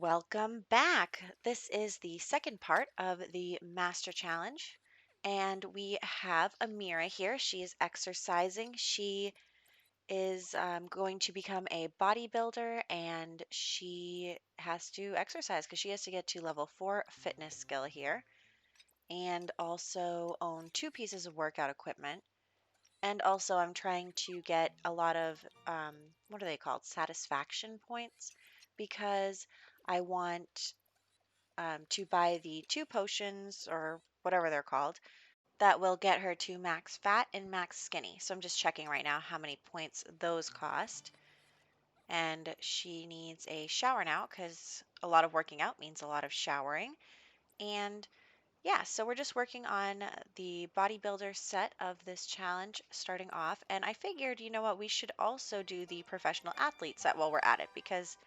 Welcome back. This is the second part of the Master Challenge. And we have Amira here. She is exercising. She is going to become a bodybuilder and she has to exercise because she has to get to level 4 fitness skill here and also own two pieces of workout equipment. And also, I'm trying to get a lot of, what are they called? Satisfaction points because I want to buy the two potions or whatever they're called that will get her to max fat and max skinny. So I'm just checking right now how many points those cost. And she needs a shower now because a lot of working out means a lot of showering. And yeah, so we're just working on the bodybuilder set of this challenge starting off. And I figured, you know what, we should also do the professional athlete set while we're at it because,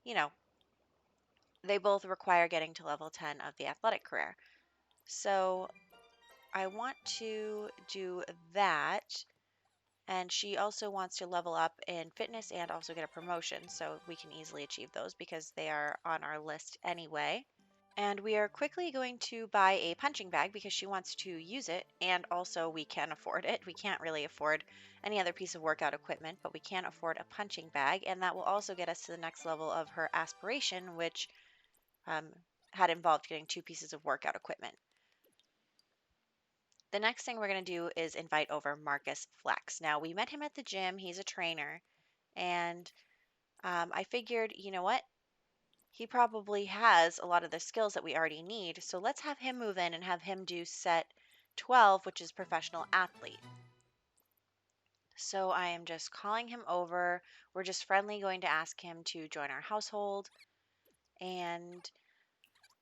you know, they both require getting to level 10 of the athletic career. So I want to do that. And she also wants to level up in fitness and also get a promotion. So we can easily achieve those because they are on our list anyway. And we are quickly going to buy a punching bag because she wants to use it. And also, we can afford it. We can't really afford any other piece of workout equipment, but we can afford a punching bag. And that will also get us to the next level of her aspiration, which um, had involved getting two pieces of workout equipment. The next thing we're going to do is invite over Marcus Flex. Now, we met him at the gym. He's a trainer. And I figured, you know what? He probably has a lot of the skills that we already need. So let's have him move in and have him do set 12, which is professional athlete. So I am just calling him over. We're just friendly going to ask him to join our household. And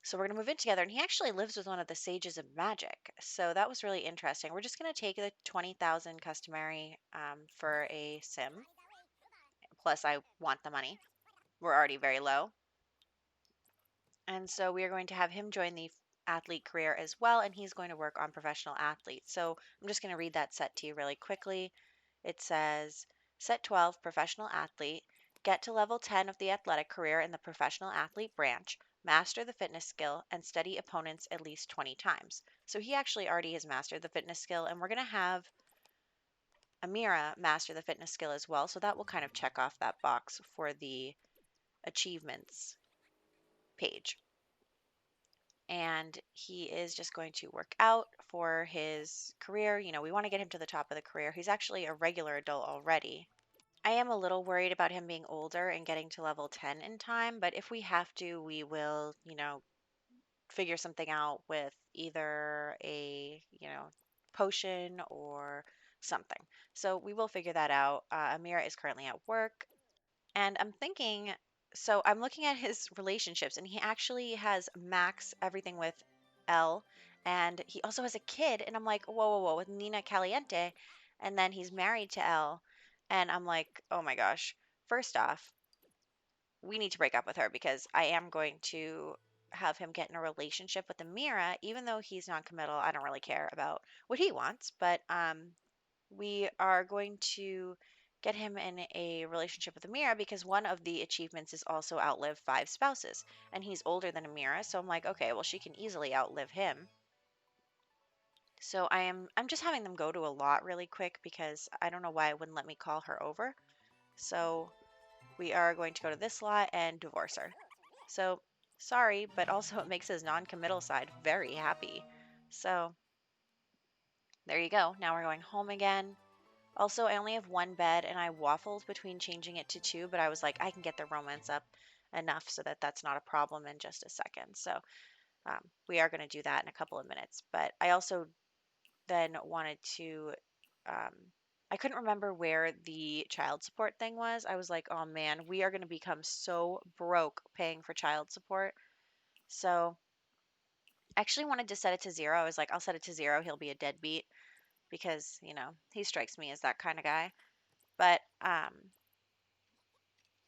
so we're going to move in together. And he actually lives with one of the sages of magic. So that was really interesting. We're just going to take the 20,000 customary for a sim. Plus, I want the money. We're already very low. And so we are going to have him join the athlete career as well. And he's going to work on professional athletes. So I'm just going to read that set to you really quickly. It says, Set 12, professional athlete. Get to level 10 of the athletic career in the professional athlete branch. Master the fitness skill and study opponents at least 20 times. So he actually already has mastered the fitness skill, and we're going to have Amira master the fitness skill as well. So that will kind of check off that box for the achievements page. And he is just going to work out for his career. You know, we want to get him to the top of the career. He's actually a regular adult already. I am a little worried about him being older and getting to level 10 in time, but if we have to, we will, figure something out with either a, potion or something. So we will figure that out. Amira is currently at work, and I'm thinking, so I'm looking at his relationships, and he actually has max everything with L, and he also has a kid, and I'm like, whoa, whoa, whoa, with Nina Caliente, and then he's married to L, and I'm like, oh my gosh. First off, we need to break up with her because I am going to have him get in a relationship with Amira, even though he's non-committal. I don't really care about what he wants, but we are going to get him in a relationship with Amira because one of the achievements is also outlive 5 spouses, and he's older than Amira. So I'm like, okay, well, she can easily outlive him. So I'm just having them go to a lot really quick because I don't know why it wouldn't let me call her over. So we are going to go to this lot and divorce her. So sorry, but also it makes his non-committal side very happy. So there you go. Now we're going home again. Also, I only have one bed and I waffled between changing it to two, but I was like, I can get the romance up enough so that that's not a problem in just a second. So we are going to do that in a couple of minutes. But I also then wanted to, um, I couldn't remember where the child support thing was. I was like, oh man, we are going to become so broke paying for child support. So I actually wanted to set it to 0. I was like, I'll set it to 0. He'll be a deadbeat because, he strikes me as that kind of guy. But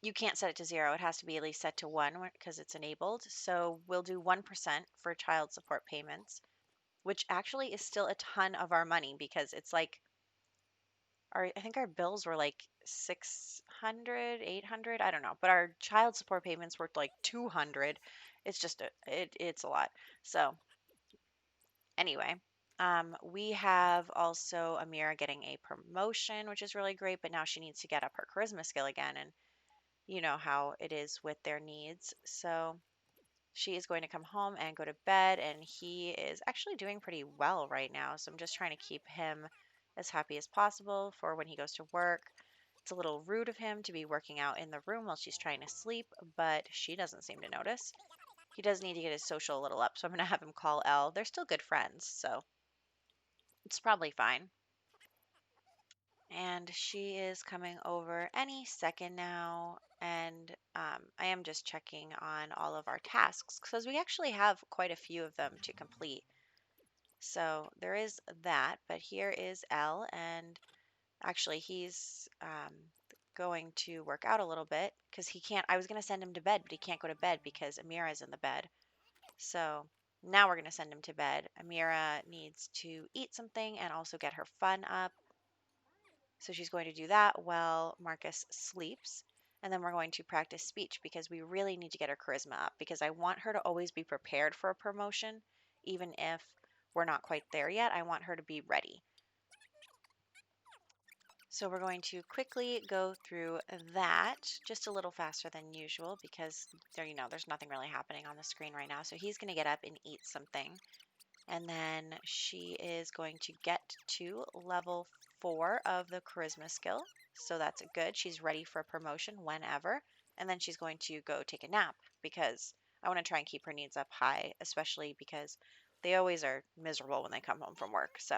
you can't set it to 0. It has to be at least set to 1 because it's enabled. So we'll do 1% for child support payments, which actually is still a ton of our money because it's like I think our bills were like 600, 800. I don't know, but our child support payments were like 200. It's just it's a lot. So anyway, we have also Amira getting a promotion, which is really great, but now she needs to get up her charisma skill again, and you know how it is with their needs. So she is going to come home and go to bed, and he is actually doing pretty well right now. So I'm just trying to keep him as happy as possible for when he goes to work. It's a little rude of him to be working out in the room while she's trying to sleep, but she doesn't seem to notice. He does need to get his social a little up, so I'm going to have him call Elle. They're still good friends, so it's probably fine. And she is coming over any second now. And I am just checking on all of our tasks because we actually have quite a few of them to complete. So there is that. But here is Elle, and actually, he's going to work out a little bit because he can't. I was going to send him to bed, but he can't go to bed because Amira's in the bed. So now we're going to send him to bed. Amira needs to eat something and also get her fun up. So she's going to do that while Marcus sleeps. And then we're going to practice speech because we really need to get her charisma up because I want her to always be prepared for a promotion, even if we're not quite there yet. I want her to be ready. So we're going to quickly go through that just a little faster than usual because there's nothing really happening on the screen right now. So he's going to get up and eat something. And then she is going to get to level 4 of the charisma skill. So that's good. She's ready for a promotion whenever. And then she's going to go take a nap because I want to try and keep her needs up high, especially because they always are miserable when they come home from work. So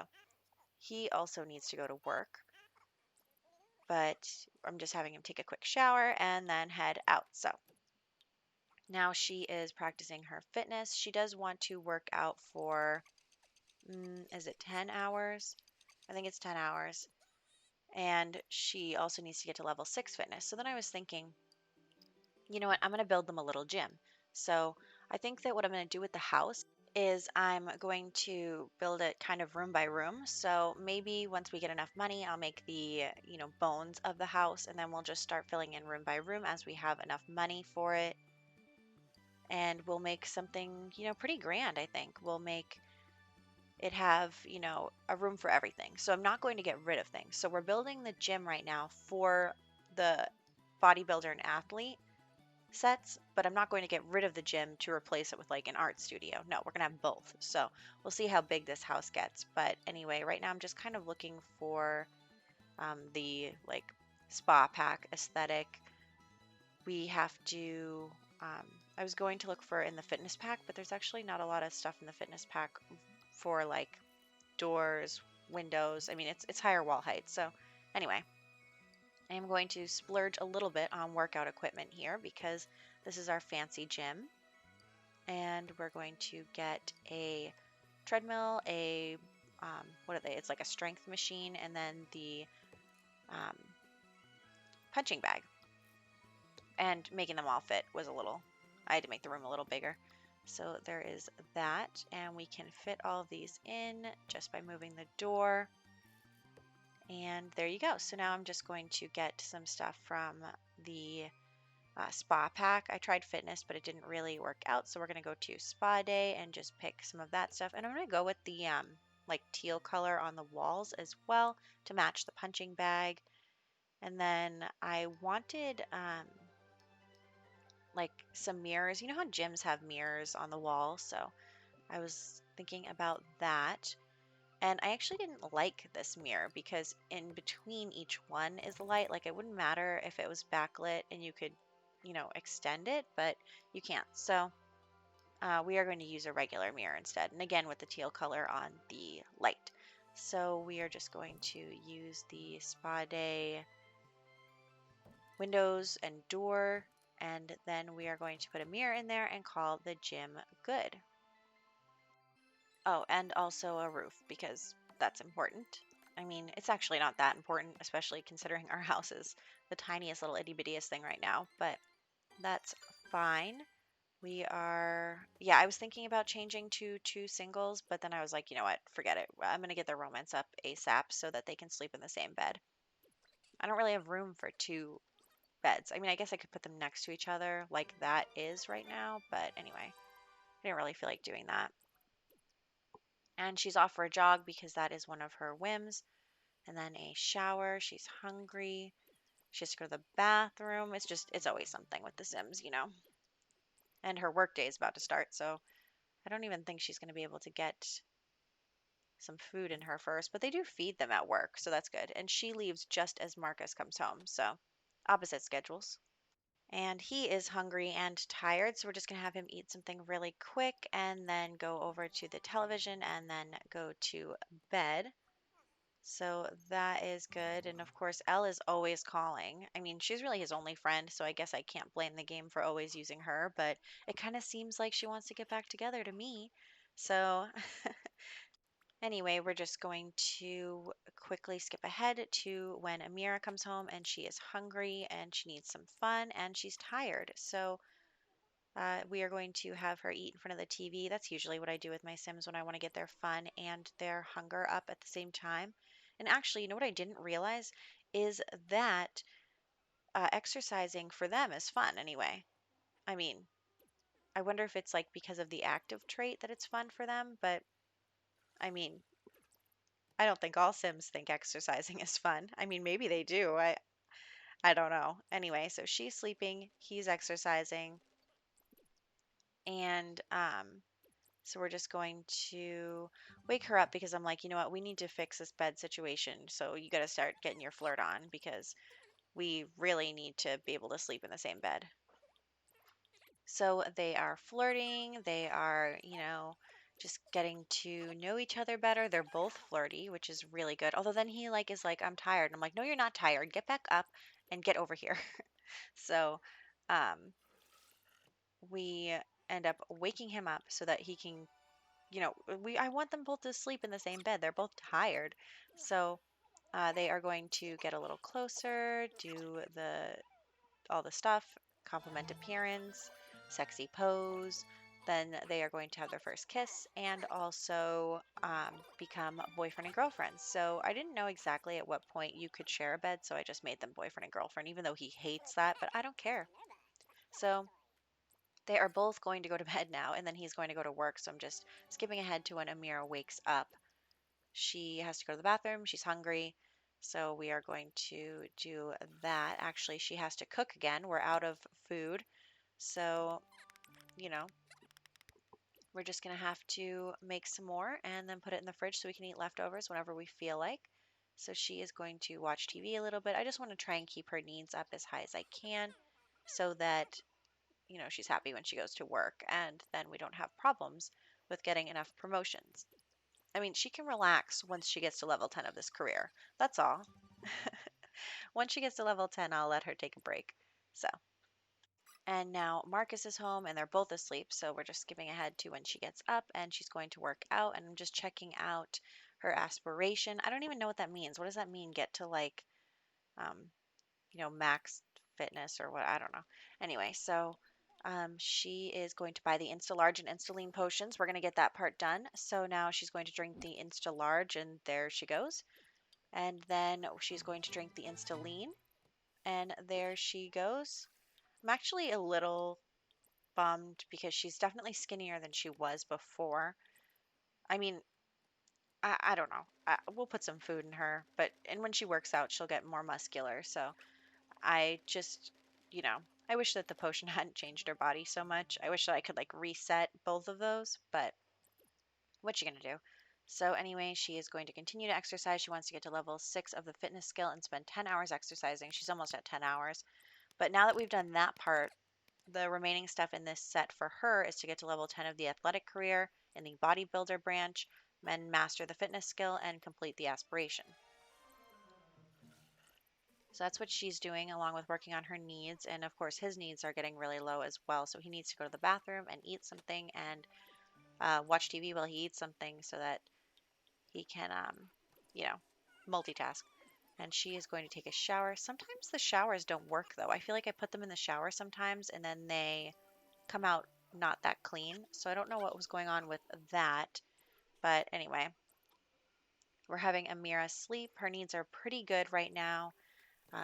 he also needs to go to work, but I'm just having him take a quick shower and then head out. So now she is practicing her fitness. She does want to work out for is it 10 hours? I think it's 10 hours. And she also needs to get to level 6 fitness. So then I was thinking, you know what? I'm going to build them a little gym. So I think that what I'm going to do with the house is I'm going to build it kind of room by room. So maybe once we get enough money, I'll make the, bones of the house and then we'll just start filling in room by room as we have enough money for it. And we'll make something, pretty grand, I think. We'll make it have, a room for everything. So I'm not going to get rid of things. So we're building the gym right now for the bodybuilder and athlete sets, but I'm not going to get rid of the gym to replace it with like an art studio. No, we're going to have both. So we'll see how big this house gets. But anyway, right now I'm just kind of looking for the like spa pack aesthetic. We have to, I was going to look for in the fitness pack, but there's actually not a lot of stuff in the fitness pack for like doors, windows. I mean, it's higher wall height. So anyway, I am going to splurge a little bit on workout equipment here because this is our fancy gym. And we're going to get a treadmill, what are they? It's like a strength machine, and then the um, punching bag. And making them all fit was I had to make the room a little bigger. So there is that, and we can fit all of these in just by moving the door. And there you go. So now I'm just going to get some stuff from the spa pack. I tried fitness, but it didn't really work out. So we're going to go to spa day and just pick some of that stuff. And I'm going to go with the like teal color on the walls as well to match the punching bag. And then I wanted like some mirrors. You know how gyms have mirrors on the wall? So I was thinking about that. And I actually didn't like this mirror because in between each one is the light. Like it wouldn't matter if it was backlit and you could, extend it, but you can't. So we are going to use a regular mirror instead. And again, with the teal color on the light. So we are just going to use the spa day windows and door. And then we are going to put a mirror in there and call the gym good. Oh, and also a roof because that's important. I mean, it's actually not that important, especially considering our house is the tiniest little itty bittiest thing right now, but that's fine. I was thinking about changing to two singles, but then I was like, you know what, forget it. I'm going to get their romance up ASAP so that they can sleep in the same bed. I don't really have room for two beds. I mean, I guess I could put them next to each other like that is right now, but anyway, I didn't really feel like doing that. And she's off for a jog because that is one of her whims. And then a shower. She's hungry. She has to go to the bathroom. It's always something with the Sims. And her work day is about to start, so I don't even think she's going to be able to get some food in her first, but they do feed them at work, so that's good. And she leaves just as Marcus comes home, so opposite schedules. And he is hungry and tired, so we're just going to have him eat something really quick and then go over to the television and then go to bed. So that is good. And of course, Elle is always calling. I mean, she's really his only friend, so I guess I can't blame the game for always using her, but it kind of seems like she wants to get back together to me. So, anyway, we're just going to quickly skip ahead to when Amira comes home and she is hungry and she needs some fun and she's tired. So, we are going to have her eat in front of the TV. That's usually what I do with my Sims when I want to get their fun and their hunger up at the same time. And actually, you know what I didn't realize is that exercising for them is fun anyway. I mean, I wonder if it's like because of the active trait that it's fun for them, but I mean, I don't think all Sims think exercising is fun. I mean, maybe they do. I don't know. Anyway, so she's sleeping, he's exercising, and so we're just going to wake her up because I'm like, you know what, we need to fix this bed situation. So you got to start getting your flirt on because we really need to be able to sleep in the same bed. So they are flirting. They are, just getting to know each other better. They're both flirty, which is really good. Although then he like is like, I'm tired. And I'm like, no, you're not tired. Get back up and get over here. So, um, we end up waking him up so that he can we I want them both to sleep in the same bed. They're both tired. So they are going to get a little closer, do the all the stuff, compliment appearance, sexy pose. Then they are going to have their first kiss and also become boyfriend and girlfriend. So I didn't know exactly at what point you could share a bed, so I just made them boyfriend and girlfriend, even though he hates that, but I don't care. So they are both going to go to bed now, and then he's going to go to work. So I'm just skipping ahead to when Amira wakes up. She has to go to the bathroom. She's hungry. So we are going to do that. Actually, she has to cook again. We're out of food. So, you know, we're just going to have to make some more and then put it in the fridge so we can eat leftovers whenever we feel like. So she is going to watch TV a little bit. I just want to try and keep her needs up as high as I can so that she's happy when she goes to work, and then we don't have problems with getting enough promotions. I mean, she can relax once she gets to level 10 of this career. That's all. Once she gets to level 10, I'll let her take a break. So, and now Marcus is home and they're both asleep. So we're just skipping ahead to when she gets up and she's going to work out. And I'm just checking out her aspiration. I don't even know what that means. What does that mean? Get to like, um, max fitness or what? I don't know. Anyway, so she is going to buy the Insta Large and Insta Lean potions. We're going to get that part done. So now she's going to drink the Insta Large, and there she goes. And then she's going to drink the Insta Lean, and there she goes. I'm actually a little bummed because she's definitely skinnier than she was before. I mean, I don't know. We'll put some food in her, and when she works out, she'll get more muscular. So I just, you know, I wish that the potion hadn't changed her body so much. I wish that I could like reset both of those, but what you gonna do? So anyway, she is going to continue to exercise. She wants to get to level 6 of the fitness skill and spend 10 hours exercising. She's almost at 10 hours. But now that we've done that part, the remaining stuff in this set for her is to get to level 10 of the athletic career in the bodybuilder branch, and master the fitness skill and complete the aspiration. So that's what she's doing, along with working on her needs. And of course, his needs are getting really low as well. So he needs to go to the bathroom and eat something and watch TV while he eats something so that he can, you know, multitask. And she is going to take a shower. Sometimes the showers don't work though. I feel like I put them in the shower sometimes and then they come out not that clean. So I don't know what was going on with that. But anyway, we're having Amira sleep. Her needs are pretty good right now.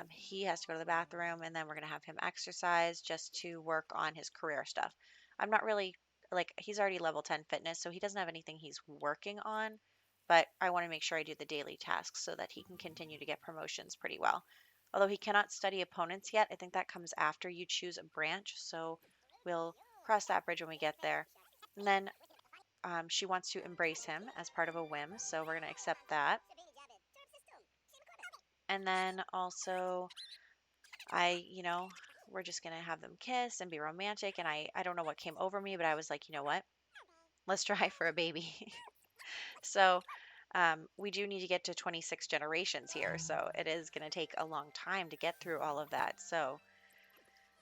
He has to go to the bathroom, and then we're going to have him exercise just to work on his career stuff. I'm not really like he's already level 10 fitness, so he doesn't have anything he's working on, but I want to make sure I do the daily tasks so that he can continue to get promotions pretty well. Although he cannot study opponents yet, I think that comes after you choose a branch, so we'll cross that bridge when we get there. And then she wants to embrace him as part of a whim, so we're going to accept that. And then also, we're just going to have them kiss and be romantic. And I don't know what came over me, but I was like, you know what? Let's try for a baby. So we do need to get to 26 generations here. So it is going to take a long time to get through all of that. So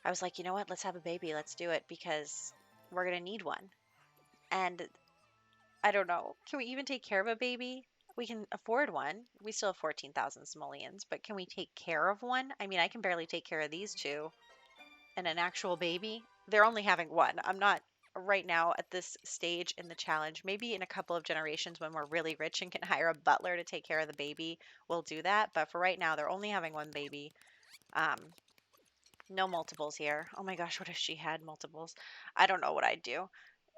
I was like, you know what? Let's have a baby. Let's do it because we're going to need one. And I don't know. Can we even take care of a baby? We can afford one. We still have 14,000 simoleons, but can we take care of one? I mean, I can barely take care of these two. And an actual baby, they're only having one. I'm not right now at this stage in the challenge. Maybe in a couple of generations when we're really rich and can hire a butler to take care of the baby, we'll do that. But for right now, they're only having one baby. Um, no multiples here. Oh my gosh, what if she had multiples? I don't know what I'd do.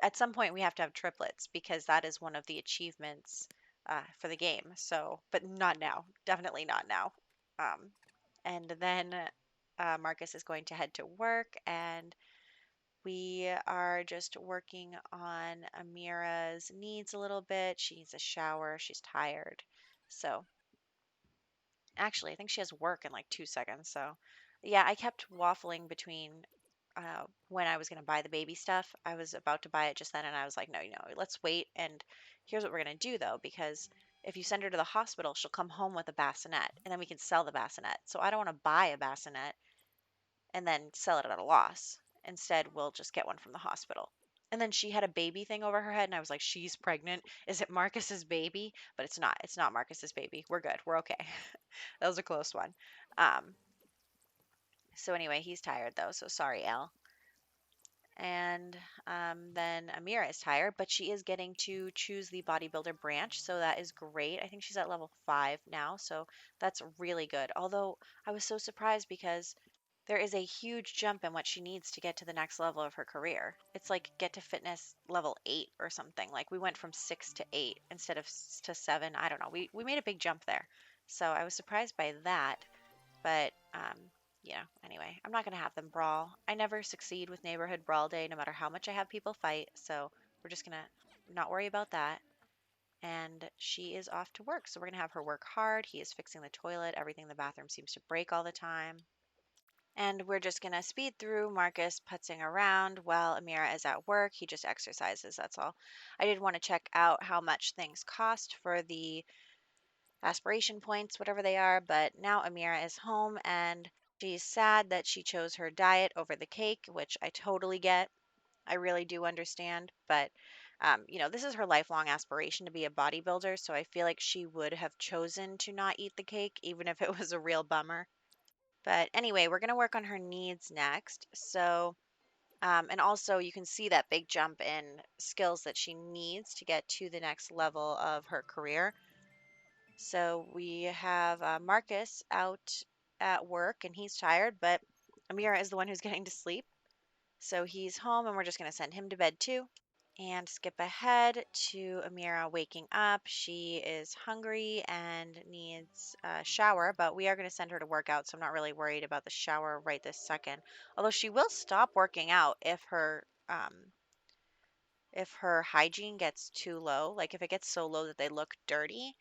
At some point, we have to have triplets because that is one of the achievements for the game. So, but not now. Definitely not now. Um, and then Marcus is going to head to work, and we are just working on Amira's needs a little bit. She needs a shower. She's tired. So, actually, I think she has work in like 2 seconds. So, yeah, I kept waffling between when I was going to buy the baby stuff. I was about to buy it just then, and I was like, no, let's wait. And here's what we're going to do, though, because if you send her to the hospital, she'll come home with a bassinet, and then we can sell the bassinet. So I don't want to buy a bassinet and then sell it at a loss. Instead, we'll just get one from the hospital. And then she had a baby thing over her head, and I was like, she's pregnant. Is it Marcus's baby? But it's not. It's not Marcus's baby. We're good. We're okay. That was a close one. Um, so anyway, he's tired though. So sorry, Elle. And then Amira is tired, but she is getting to choose the bodybuilder branch, so that is great. I think she's at level 5 now, so that's really good. Although I was so surprised because there is a huge jump in what she needs to get to the next level of her career. It's like get to fitness level 8 or something. Like we went from 6 to 8 instead of to 7. I don't know. We made a big jump there. So I was surprised by that. But, anyway, I'm not going to have them brawl. I never succeed with neighborhood brawl day, no matter how much I have people fight. So we're just going to not worry about that. And she is off to work. So we're going to have her work hard. He is fixing the toilet. Everything in the bathroom seems to break all the time. And we're just going to speed through Marcus putzing around while Amira is at work. He just exercises, that's all. I did want to check out how much things cost for the aspiration points, whatever they are, but now Amira is home and she's sad that she chose her diet over the cake, which I totally get. I really do understand, but this is her lifelong aspiration to be a bodybuilder, so I feel like she would have chosen to not eat the cake, even if it was a real bummer. But anyway, we're going to work on her needs next. So, and also you can see that big jump in skills that she needs to get to the next level of her career. So we have Marcus out at work and he's tired, but Amira is the one who's getting to sleep. So he's home and we're just going to send him to bed too. And skip ahead to Amira waking up. She is hungry and needs a shower, but we are going to send her to work out, so I'm not really worried about the shower right this second. Although she will stop working out if her hygiene gets too low, like if it gets so low that they look dirty,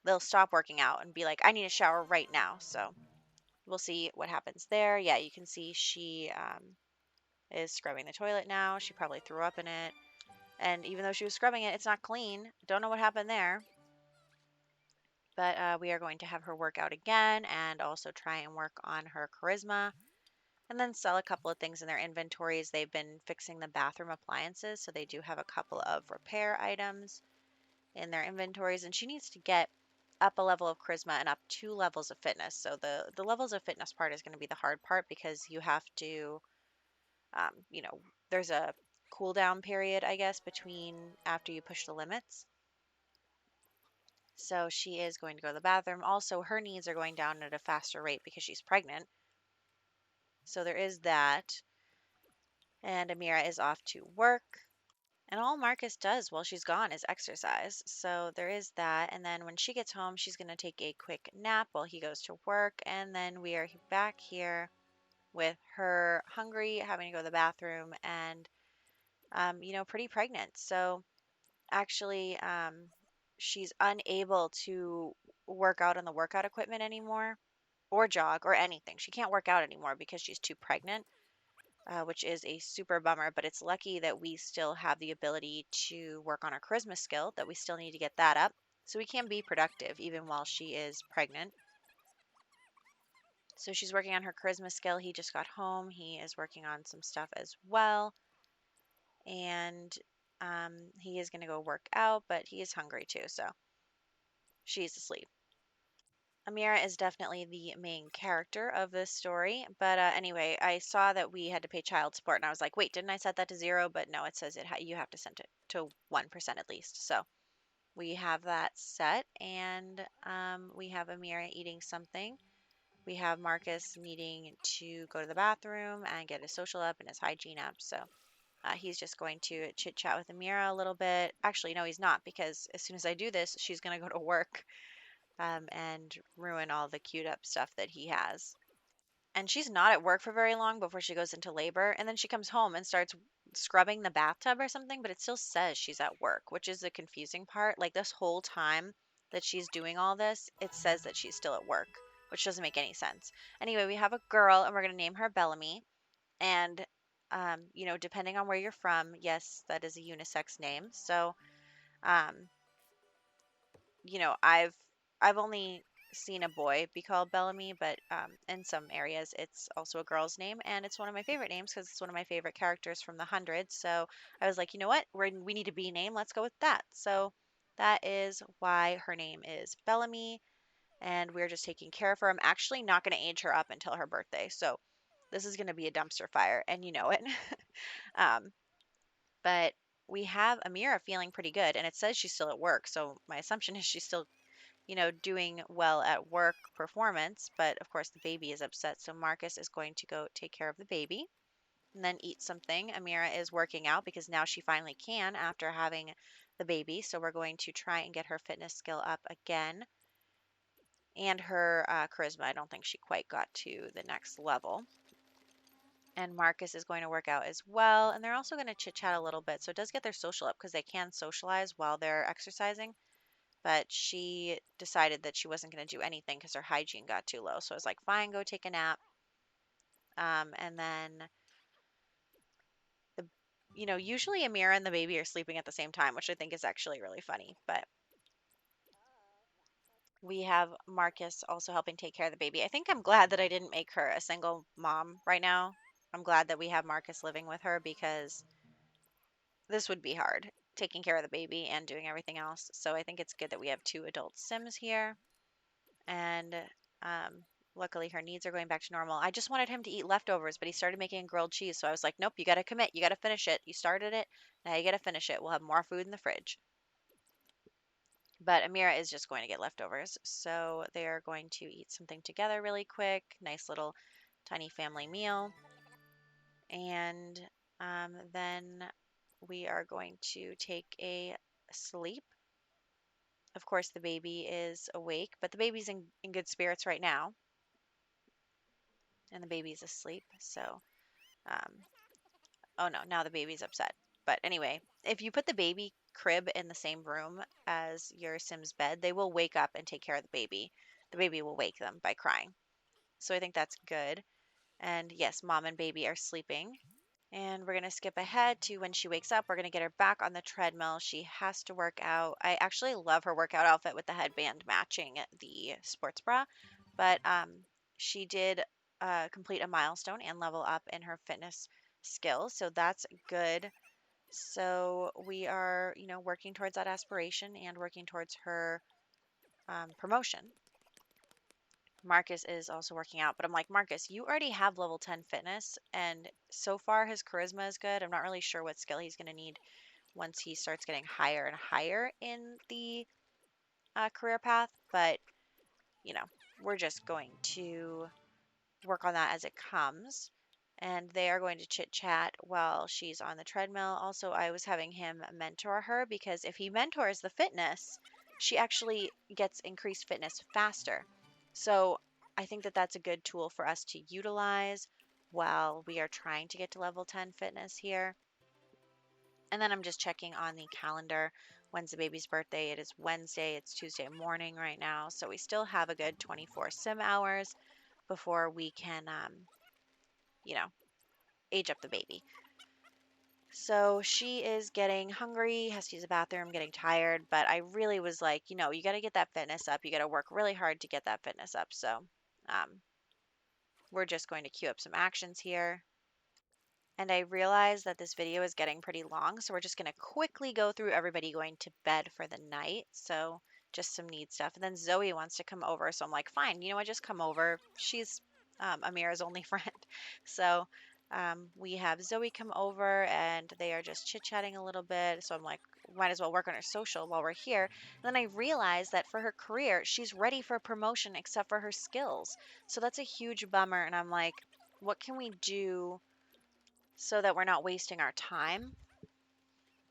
they'll stop working out and be like, I need a shower right now. So we'll see what happens there. Yeah, you can see she is scrubbing the toilet now. She probably threw up in it. And even though she was scrubbing it, it's not clean. Don't know what happened there. But we are going to have her work out again and also try and work on her charisma and then sell a couple of things in their inventories. They've been fixing the bathroom appliances, so they do have a couple of repair items in their inventories. And she needs to get up a level of charisma and up 2 levels of fitness. So the levels of fitness part is going to be the hard part because you have to, um, you know, there's a cool down period, I guess, between after you push the limits. So she is going to go to the bathroom. Also, her needs are going down at a faster rate because she's pregnant. So there is that. And Amira is off to work. And all Marcus does while she's gone is exercise. So there is that. And then when she gets home, she's going to take a quick nap while he goes to work. And then we are back here with her hungry, having to go to the bathroom, and, pretty pregnant. So actually, she's unable to work out on the workout equipment anymore or jog or anything. She can't work out anymore because she's too pregnant, which is a super bummer. But it's lucky that we still have the ability to work on our charisma skill, that we still need to get that up so we can be productive even while she is pregnant. So she's working on her charisma skill. He just got home. He is working on some stuff as well. And he is going to go work out, but he is hungry too. So she's asleep. Amira is definitely the main character of this story. But anyway, I saw that we had to pay child support, and I was like, wait, didn't I set that to 0? But no, it says you have to set it to 1% at least. So we have that set, and we have Amira eating something. We have Marcus needing to go to the bathroom and get his social up and his hygiene up. So he's just going to chit chat with Amira a little bit. Actually, no, he's not, because as soon as I do this, she's going to go to work and ruin all the queued up stuff that he has. And she's not at work for very long before she goes into labor. And then she comes home and starts scrubbing the bathtub or something, but it still says she's at work, which is the confusing part. Like this whole time that she's doing all this, it says that she's still at work, which doesn't make any sense. Anyway, we have a girl and we're going to name her Bellamy. And, depending on where you're from, yes, that is a unisex name. So, um, I've only seen a boy be called Bellamy, but in some areas it's also a girl's name, and it's one of my favorite names because it's one of my favorite characters from the hundreds. So I was like, you know what, we need a B name. Let's go with that. So that is why her name is Bellamy, and we're just taking care of her. I'm actually not going to age her up until her birthday, so this is going to be a dumpster fire, and you know it. um, but we have Amira feeling pretty good, and it says she's still at work. So my assumption is she's still, doing well at work performance. But of course, the baby is upset. So Marcus is going to go take care of the baby and then eat something. Amira is working out because now she finally can after having the baby. So we're going to try and get her fitness skill up again and her charisma. I don't think she quite got to the next level. And Marcus is going to work out as well. And they're also going to chit chat a little bit. So it does get their social up because they can socialize while they're exercising. But she decided that she wasn't going to do anything because her hygiene got too low. So I was like, fine, go take a nap. And then the, usually Amira and the baby are sleeping at the same time, which I think is actually really funny. But we have Marcus also helping take care of the baby. I think I'm glad that I didn't make her a single mom right now. I'm glad that we have Marcus living with her because this would be hard, taking care of the baby and doing everything else. So I think it's good that we have two adult Sims here. And um, luckily, her needs are going back to normal. I just wanted him to eat leftovers, but he started making grilled cheese. So I was like, nope, you got to commit. You got to finish it. You started it. Now you got to finish it. We'll have more food in the fridge. But Amira is just going to get leftovers. So they are going to eat something together really quick. Nice little tiny family meal. And then we are going to take a sleep. Of course, the baby is awake, but the baby's in good spirits right now, and the baby's asleep. So, um, oh no, now the baby's upset. But anyway, if you put the baby crib in the same room as your Sim's bed, they will wake up and take care of the baby. The baby will wake them by crying. So I think that's good. And yes, mom and baby are sleeping. And we're going to skip ahead to when she wakes up. We're going to get her back on the treadmill. She has to work out. I actually love her workout outfit with the headband matching the sports bra. But she did complete a milestone and level up in her fitness skills. So that's good. So we are, working towards that aspiration and working towards her promotion. Marcus is also working out, but I'm like, Marcus, you already have level 10 fitness, and so far his charisma is good. I'm not really sure what skill he's going to need once he starts getting higher and higher in the career path, but you know, we're just going to work on that as it comes. And they are going to chit chat while she's on the treadmill. Also, I was having him mentor her because if he mentors the fitness, she actually gets increased fitness faster. So I think that that's a good tool for us to utilize while we are trying to get to level 10 fitness here. And then I'm just checking on the calendar. When's the baby's birthday? It is Wednesday. It's Tuesday morning right now. So we still have a good 24 sim hours before we can, you know, age up the baby. So she is getting hungry, has to use the bathroom, getting tired. But I really was like, you got to get that fitness up. You got to work really hard to get that fitness up. So um, we're just going to queue up some actions here. And I realize that this video is getting pretty long, so we're just going to quickly go through everybody going to bed for the night. So just some need stuff. And then Zoe wants to come over, so I'm like, fine, you know what, just come over. She's Amira's only friend. So we have Zoe come over, and they are just chit-chatting a little bit. So I'm like, might as well work on her social while we're here. And then I realized that for her career, she's ready for a promotion except for her skills. So that's a huge bummer, and I'm like, what can we do so that we're not wasting our time?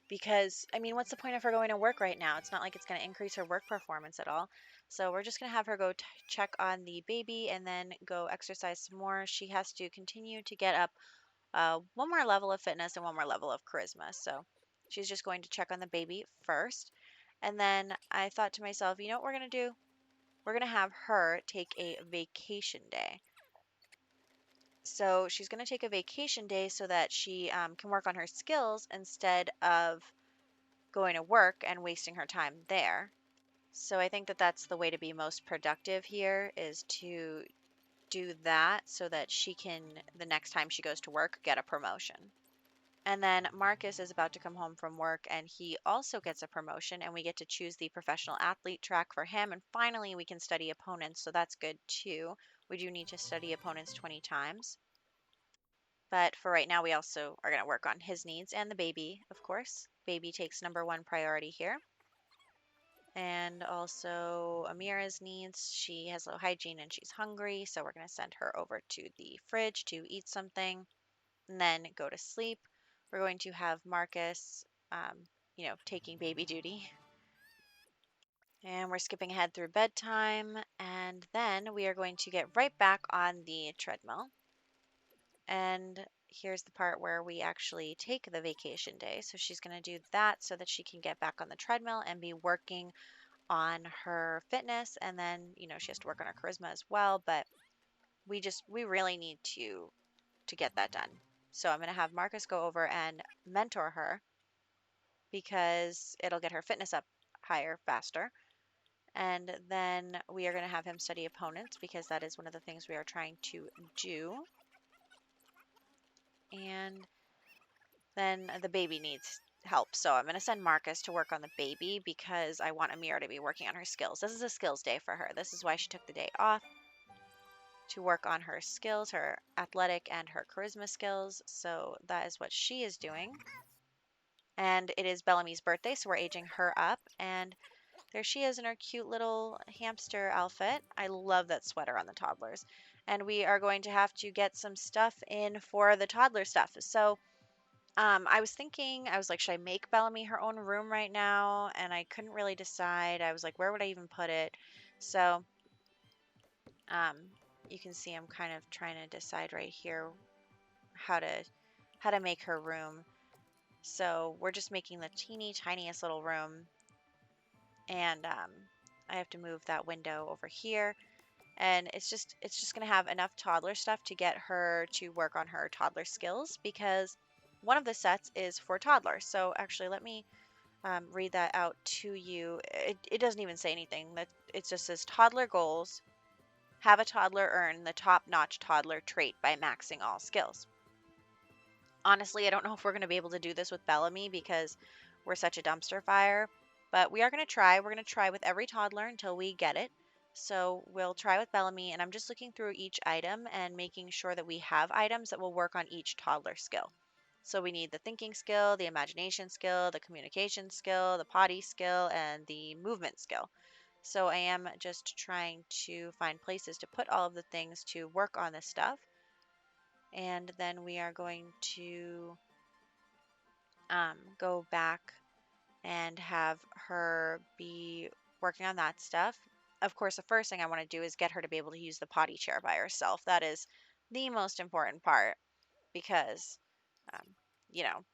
Because, I mean, what's the point of her going to work right now? It's not like it's going to increase her work performance at all. So we're just going to have her go check on the baby and then go exercise some more. She has to continue to get up one more level of fitness and one more level of charisma. So she's just going to check on the baby first. And then I thought to myself, you know what we're going to do? We're going to have her take a vacation day. So she's going to take a vacation day so that she can work on her skills instead of going to work and wasting her time there. So I think that that's the way to be most productive here, is to do that so that she can, the next time she goes to work, get a promotion. And then Marcus is about to come home from work and he also gets a promotion, and we get to choose the professional athlete track for him. And finally, we can study opponents, so that's good too. We do need to study opponents 20 times. But for right now, we also are going to work on his needs and the baby, of course. Baby takes number one priority here. And also Amira's needs. She has low hygiene and she's hungry, so we're going to send her over to the fridge to eat something and then go to sleep. We're going to have Marcus, taking baby duty. And we're skipping ahead through bedtime, and then we are going to get right back on the treadmill. And here's the part where we actually take the vacation day. So she's going to do that so that she can get back on the treadmill and be working on her fitness. And then, she has to work on her charisma as well, but we really need to get that done. So I'm going to have Marcus go over and mentor her because it'll get her fitness up higher faster. And then we are going to have him study opponents because that is one of the things we are trying to do. And then the baby needs help. So I'm going to send Marcus to work on the baby because I want Amira to be working on her skills. This is a skills day for her. This is why she took the day off, to work on her skills, her athletic and her charisma skills. So that is what she is doing. And it is Bellamy's birthday, so we're aging her up. And there she is in her cute little hamster outfit. I love that sweater on the toddlers. And we are going to have to get some stuff in for the toddler stuff. So I was thinking, I was like, should I make Bellamy her own room right now? And I couldn't really decide. I was like, where would I even put it? So um, you can see I'm kind of trying to decide right here how to make her room. So we're just making the teeny tiniest little room, and I have to move that window over here. And it's just gonna have enough toddler stuff to get her to work on her toddler skills because one of the sets is for toddlers. So actually, let me read that out to you. It doesn't even say anything. That it just says toddler goals. Have a toddler earn the top-notch toddler trait by maxing all skills. Honestly, I don't know if we're going to be able to do this with Bellamy because we're such a dumpster fire, but we are going to try. We're going to try with every toddler until we get it. So we'll try with Bellamy, and I'm just looking through each item and making sure that we have items that will work on each toddler skill. So we need the thinking skill, the imagination skill, the communication skill, the potty skill, and the movement skill. So I am just trying to find places to put all of the things to work on this stuff. And then we are going to go back and have her be working on that stuff. Of course, the first thing I want to do is get her to be able to use the potty chair by herself. That is the most important part because, um, you know,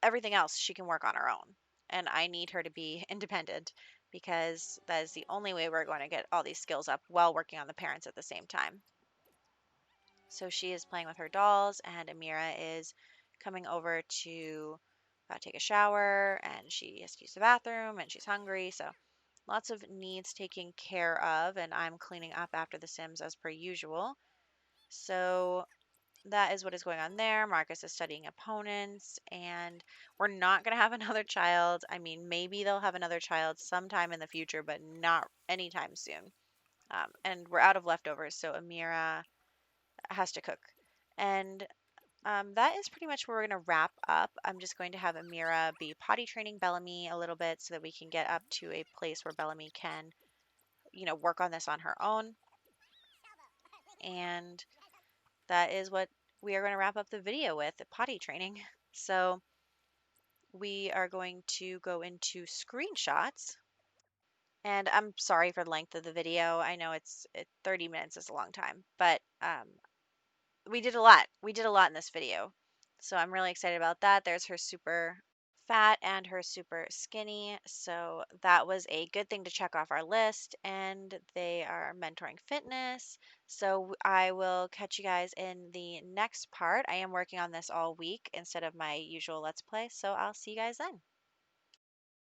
everything else she can work on her own. And I need her to be independent because that is the only way we're going to get all these skills up while working on the parents at the same time. So she is playing with her dolls, and Amira is coming over to take a shower, and she has to use the bathroom, and she's hungry. So lots of needs taken care of, and I'm cleaning up after the Sims as per usual. So that is what is going on there. Marcus is studying opponents, and we're not going to have another child. I mean, maybe they'll have another child sometime in the future, but not anytime soon. And we're out of leftovers, so Amira has to cook. And that is pretty much where we're going to wrap up. I'm just going to have Amira be potty training Bellamy a little bit so that we can get up to a place where Bellamy can, work on this on her own. And that is what we are going to wrap up the video with, the potty training. So we are going to go into screenshots. And I'm sorry for the length of the video. I know 30 minutes is a long time, but we did a lot. We did a lot in this video. So I'm really excited about that. There's her super fat and her super skinny. So that was a good thing to check off our list. And they are mentoring fitness. So I will catch you guys in the next part. I am working on this all week instead of my usual Let's Play. So I'll see you guys then.